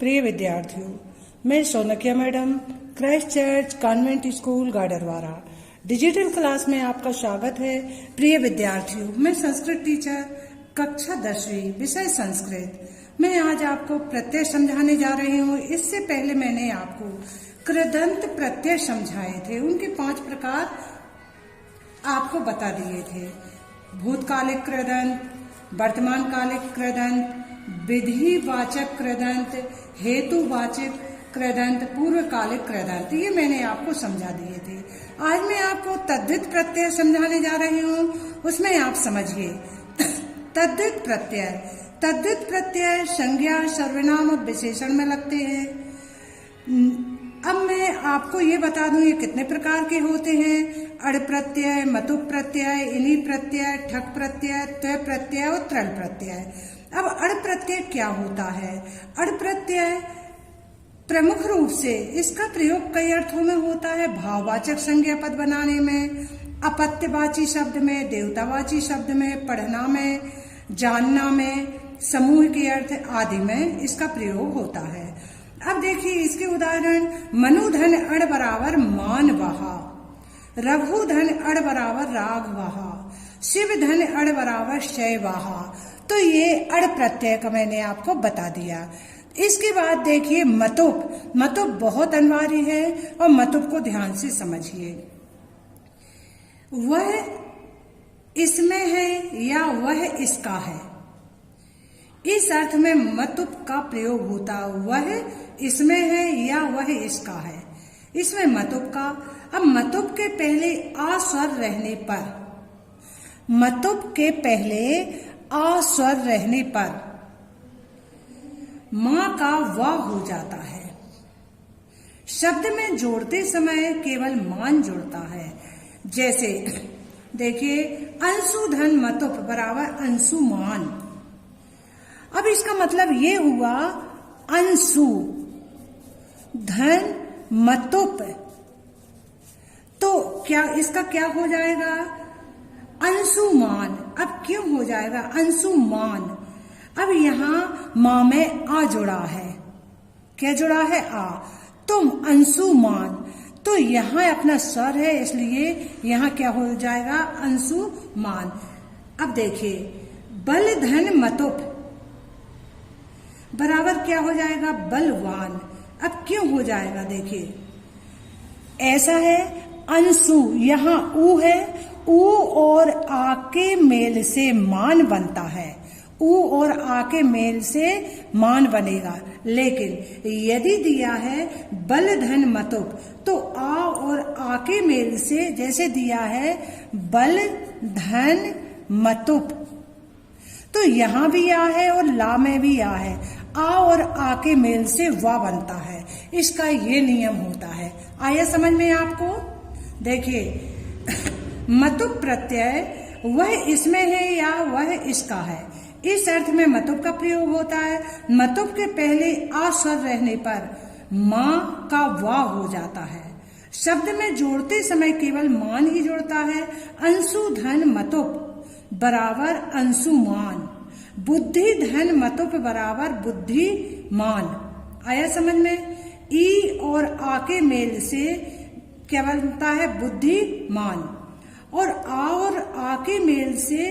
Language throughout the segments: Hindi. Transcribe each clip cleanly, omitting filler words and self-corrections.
प्रिय विद्यार्थियों, मैं Sonkiya madam Christ church convent school Gadarwara digital class में आपका स्वागत है। प्रिय विद्यार्थियों, मैं संस्कृत टीचर कक्षा 10वीं विषय संस्कृत। मैं आज आपको प्रत्यय समझाने जा रही हूँ। इससे पहले मैंने आपको कृदंत प्रत्यय समझाए थे, उनके 5 प्रकार आपको बता दिए थे। भूतकालिक कृदंत, वर्तमान कालिक कृदंत, विधिवाचक कृदंत, हेतुवाचक कृदंत, पूर्वकालिक कृदंत, ये मैंने आपको समझा दिए थे। आज मैं आपको तद्धित प्रत्यय समझाने जा रही हूँ, उसमें आप समझिए। तद्धित प्रत्यय, तद्धित प्रत्यय संज्ञा, सर्वनाम और विशेषण में लगते हैं। अब मैं आपको ये बता दूं ये कितने प्रकार के होते हैं। अड़ प्रत्यय, मतुप प्रत्यय, इनी प्रत्यय, ठक प्रत्यय, त्व प्रत्यय और त्रल प्रत्यय। अब अड़ प्रत्यय क्या होता है? अड़ प्रत्यय प्रमुख रूप से इसका प्रयोग कई अर्थों में होता है। भाववाचक संज्ञा पद बनाने में, अपत्यवाची शब्द में, देवतावाची शब्द में, पढ़ना में, जानना में, समूह के अर्थ आदि में इसका प्रयोग होता है। अब देखिए इसके उदाहरण। मनुधन अड़ बराबर मान वहा, रघुधन अड़ बराबर राग वहा, शिवधन अड़ बराबर शय वहा। तो ये अड़ प्रत्यय का मैंने आपको बता दिया। इसके बाद देखिए मतुप। मतुप बहुत अनिवार्य है और मतुप को ध्यान से समझिए। वह इसमें है या वह इसका है, इस अर्थ में मतुप का प्रयोग होता। वह इसमें है या वह इसका है, इसमें मतुप का। अब मतुप के पहले आ स्वर रहने पर, मतुप के पहले आ स्वर रहने पर मां का वा हो जाता है। शब्द में जोड़ते समय केवल मान जुड़ता है। जैसे देखिए अंशुधन मतुप बराबर अंशुमान। अब इसका मतलब ये हुआ अंशु धन मतुप, तो क्या इसका क्या हो जाएगा? अंशुमान। अब क्यों हो जाएगा अंशुमान? अब यहाँ मां में आ जुड़ा है। क्या जुड़ा है? आ। तुम अंशुमान, तो यहाँ अपना स्वर है, इसलिए यहाँ क्या हो जाएगा? अंशुमान। अब देखिए बल धन मतुप बराबर क्या हो जाएगा? बलवान। अब क्यों हो जाएगा? देखिए ऐसा है, अंशु यहाँ ऊ है, ऊ और आ के मेल से मान बनता है। ऊ और आ के मेल से मान बनेगा। लेकिन यदि दिया है बल धन मतुप, तो आ और आ के मेल से जैसे दिया है बल धन मतुप, तो यहाँ भी आ है और ला में भी आ है। आ और आ के मेल से वा बनता है। इसका ये नियम होता है। आया समझ में आपको? देखिए मतुप प्रत्यय वह इसमें है या वह इसका है, इस अर्थ में मतुप का प्रयोग होता है। मतुप के पहले आ स्वर रहने पर मां का वा हो जाता है। शब्द में जोड़ते समय केवल मान ही जुड़ता है। अंशु धन मतुप बराबर अंशुमान, बुद्धि धन मतुप बराबर बुद्धिमान। आया समझ में? ई और आ के मेल से क्या बनता है? बुद्धिमान। और आ और आ के मेल से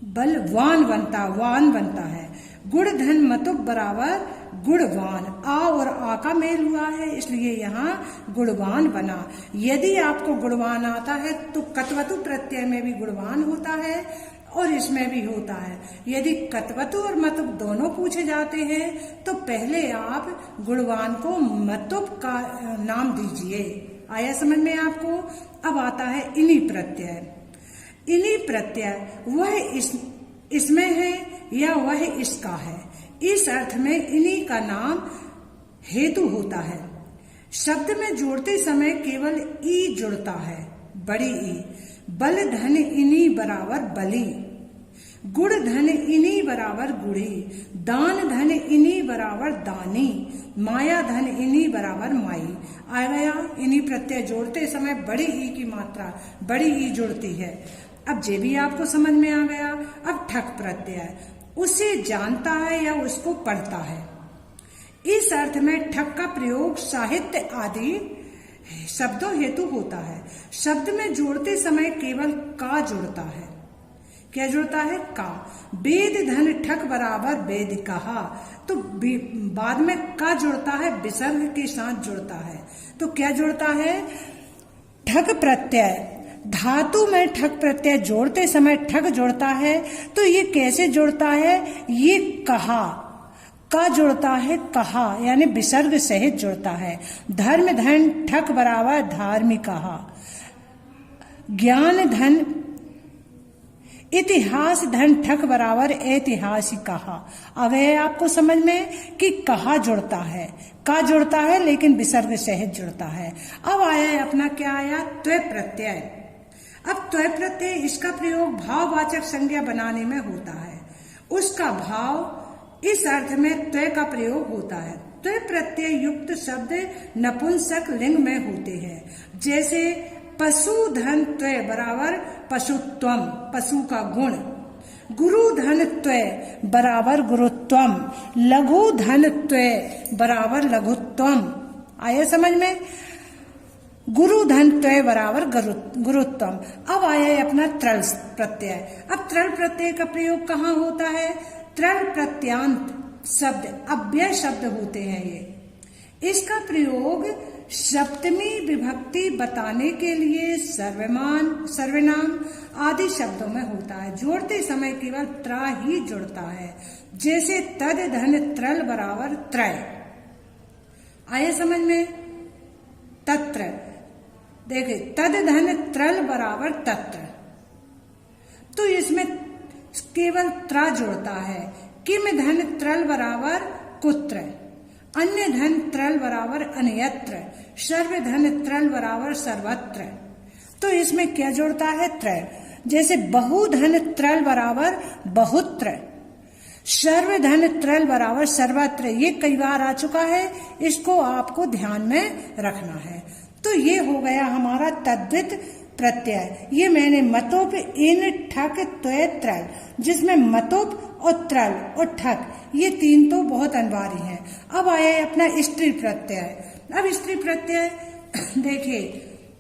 बलवान बनता है। गुण धन मतुप बराबर गुणवान। आ और आ का मेल हुआ है, इसलिए यहाँ गुणवान बना। यदि आपको गुणवान आता है तो कत्वतु प्रत्यय में भी गुणवान होता है और इसमें भी होता है। यदि कत्वतु और मतुप दोनों पूछे जाते हैं तो पहले आप गुणवान को मतुप का नाम दीजिए। आया समझ में आपको? अब आता है इनी प्रत्यय। इनी प्रत्यय वह इसमें है या वह इसका है, इस अर्थ में इनी का नाम हेतु होता है। शब्द में जोड़ते समय केवल ई जुड़ता है, बड़ी ई। बल धन इनी बराबर बली, गुण धन इनी बराबर गुड़ी, दान धन इनी बराबर दानी, माया धन इनी बराबर माई। आ गया? इनी प्रत्यय जोड़ते समय बड़ी ई की मात्रा, बड़ी ई जुड़ती है। अब ये भी आपको समझ में आ गया। अब ठक प्रत्यय उसे जानता है या उसको पढ़ता है, इस अर्थ में ठक का प्रयोग साहित्य आदि शब्दों हेतु होता है। शब्द में जोड़ते समय केवल का जुड़ता है। क्या जुड़ता है? का। वेद धन ठक बराबर वेद कहा, तो बाद में का जुड़ता है, विसर्ग के साथ जुड़ता है। तो क्या जुड़ता है? ठक प्रत्यय। धातु में ठक प्रत्यय जोड़ते समय ठक जुड़ता है। तो ये कैसे जुड़ता है? ये कहा, का जुड़ता है कहा, यानी विसर्ग सहित जुड़ता है। धर्म धन ठक बराबर धार्मिक कहा। ज्ञान धन इतिहास धन ठक बराबर ऐतिहासिक कहा। अब है आपको समझ में कि कहा जुड़ता है, का जुड़ता है लेकिन विसर्ग सहित जुड़ता है। अब आया है अपना क्या आया? त्वय प्रत्यय। अब त्वय प्रत्यय, इसका प्रयोग भाववाचक संज्ञा बनाने में होता है। उसका भाव इस अर्थ में त्वय का प्रयोग होता है। त्वय प्रत्यय युक्त शब्द नपुंसक लिंग में होते हैं। जैसे पशु धन त्वय बराबर पशुत्वम, पशु का गुण। गुरु धन त्वय बराबर गुरुत्वम। लघु धन त्वय बराबर लघुत्वम। आया समझ में? गुरु धन त्वय बराबर गुरुत्वम। अब आया है अपना त्रल प्रत्यय। अब त्रल प्रत्यय का प्रयोग कहाँ होता है? त्रल प्रत्यांत शब्द, अव्यय शब्द होते हैं ये। इसका प्रयोग सप्तमी विभक्ति बताने के लिए सर्वनाम आदि शब्दों में होता है। जोड़ते समय केवल त्रा ही जुड़ता है। जैसे तद धन त्रल बराबर त्रय। आया समझ में? तत्र, देखिए तद धन त्रल बराबर तत्र, तो इसमें केवल त्रा जुड़ता है। किम धन त्रल बराबर कुत्र। अन्य धन त्रल बराबर अन्यत्र। सर्व धन त्रल बराबर सर्वत्र। तो इसमें क्या जुड़ता है? त्रय। जैसे बहु धन त्रल बराबर बहुत्र। सर्व धन त्रल बराबर सर्वत्र। ये कई बार आ चुका है, इसको आपको ध्यान में रखना है। तो ये हो गया हमारा तद्वित प्रत्यय। ये मैंने मतोप इन ठक त्वय त्रल, जिसमें मतोप और त्रल और ठक ये तीन तो बहुत अनिवार्य हैं। अब आया है अपना स्त्री प्रत्यय। अब स्त्री प्रत्यय देखिए,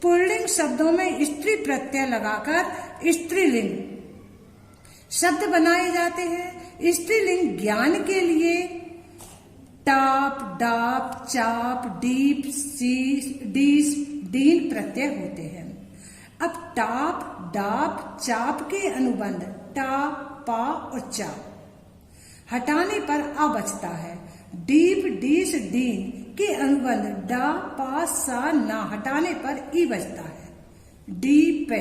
पुल्लिंग शब्दों में स्त्री प्रत्यय लगाकर स्त्रीलिंग शब्द बनाए जाते हैं। स्त्रीलिंग ज्ञान के लिए टाप, डाप, चाप, डीप, डीस, डीन प्रत्यय होते हैं। अब टाप, डाप, चाप के अनुबंध टा, पा और चा हटाने पर आ बचता है। डीप, डीस, डीन के अनुबंध डा, पा, सा, ना हटाने पर ई बचता है। डीप पे,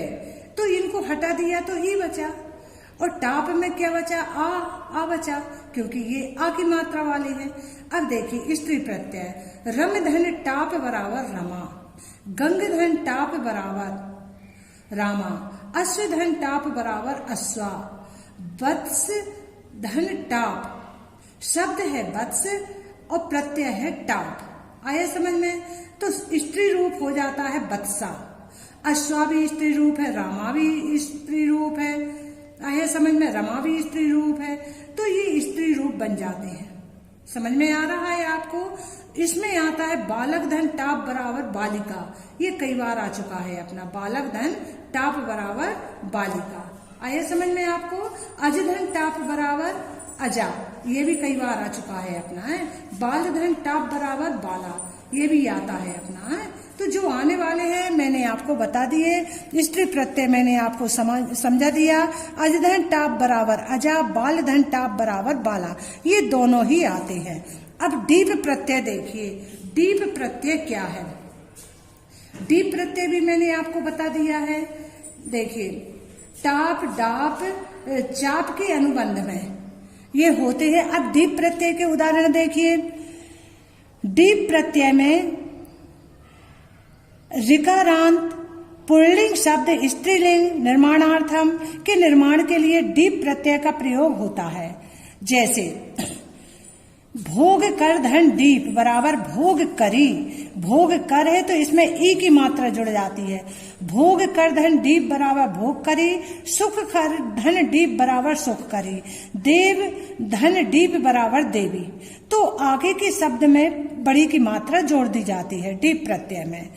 तो इनको हटा दिया तो ई बचा। और टाप में क्या बचा? आ बचा, क्योंकि ये आ की मात्रा वाले हैं। अब देखिए स्त्री प्रत्यय। रम धन टाप बराबर रमा। गंग धन टाप बराबर रामा। अश्व धन टाप बराबर अश्वा। वत्स धन टाप शब्द है वत्स और प्रत्यय है टाप। आया समझ में? तो स्त्री रूप हो जाता है वत्सा। अश्वा भी स्त्री रूप है, रामा भी स्त्री रूप है। आया समझ में? रमा भी स्त्री रूप है। तो ये स्त्री रूप बन जाते हैं। समझ में आ रहा है आपको? इसमें आता है बालक धन टाप बराबर बालिका। ये कई बार आ चुका है अपना, बालक धन टाप बराबर बालिका। आया समझ में आपको? अज धन टाप बराबर अजा, ये भी कई बार आ चुका है अपना है। बाल धन टाप बराबर बाला, ये भी आता है अपना है। तो जो आने वाले हैं मैंने आपको बता दिए। स्त्री प्रत्यय मैंने आपको समझा दिया। अज धन टाप बराबर अजा, बाल धन टाप बराबर बाला, ये दोनों ही आते हैं। अब डीप प्रत्यय देखिए, डीप प्रत्यय क्या है? डीप प्रत्यय भी मैंने आपको बता दिया है। देखिए टाप, डाप, चाप के अनुबंध में ये होते हैं। अब डीप प्रत्यय के उदाहरण देखिए। डीप प्रत्यय में ऋकारांत पुल्लिंग शब्द स्त्रीलिंग निर्माणार्थम के निर्माण के लिए डीप प्रत्यय का प्रयोग होता है। जैसे भोग कर धन दीप बराबर भोग करी। भोग कर है तो इसमें ई की मात्रा जुड़ जाती है। भोग कर धन दीप बराबर भोग करी। सुख कर धन दीप बराबर सुख करी। देव धन दीप बराबर देवी। तो आगे के शब्द में बड़ी की मात्रा जोड़ दी जाती है दीप प्रत्यय में।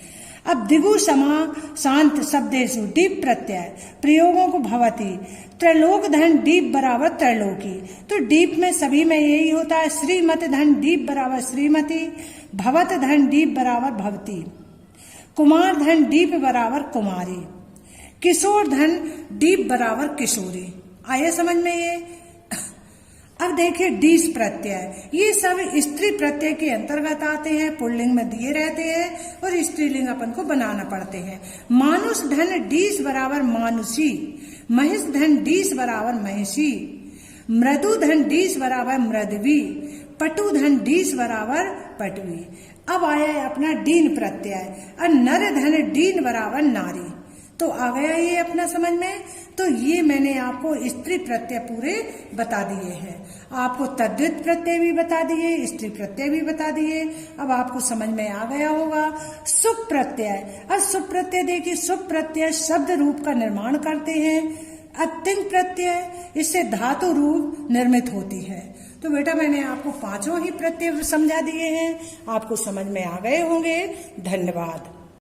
अब दिगु समा शांत शब्देशु दीप प्रत्यय प्रयोगों को भवती। त्रैलोक धन दीप बराबर त्रैलोकी। तो दीप में सभी में यही होता है। श्रीमत धन दीप बराबर श्रीमती। भवत धन दीप बराबर भवती। कुमार धन दीप बराबर कुमारी। किशोर धन दीप बराबर किशोरी। आइए समझ में ये। अब देखिए डीस प्रत्यय, ये सब स्त्री प्रत्यय के अंतर्गत आते हैं, पुल्लिंग में दिए रहते हैं और स्त्रीलिंग अपन को बनाना पड़ते हैं। मानुष धन डीस बराबर मानुषी। महिष धन डीस बराबर महिषी। मृदु धन डीस बराबर मृदवी। पटु धन डीस बराबर पटवी। अब आया है अपना डीन प्रत्यय, और नर धन डीन बराबर नारी। तो आ गया ये अपना समझ में। तो ये मैंने आपको स्त्री प्रत्यय पूरे बता दिए हैं। आपको तद्धित प्रत्यय भी बता दिए, स्त्री प्रत्यय भी बता दिए। अब आपको समझ में आ गया होगा। सुप प्रत्यय, अब सुप प्रत्यय देखिए, सुप प्रत्यय शब्द रूप का निर्माण करते हैं। अतिंग प्रत्यय, इससे धातु रूप निर्मित होती है। तो बेटा मैंने आपको पांचों ही प्रत्यय समझा दिए हैं, आपको समझ में आ गए होंगे। धन्यवाद।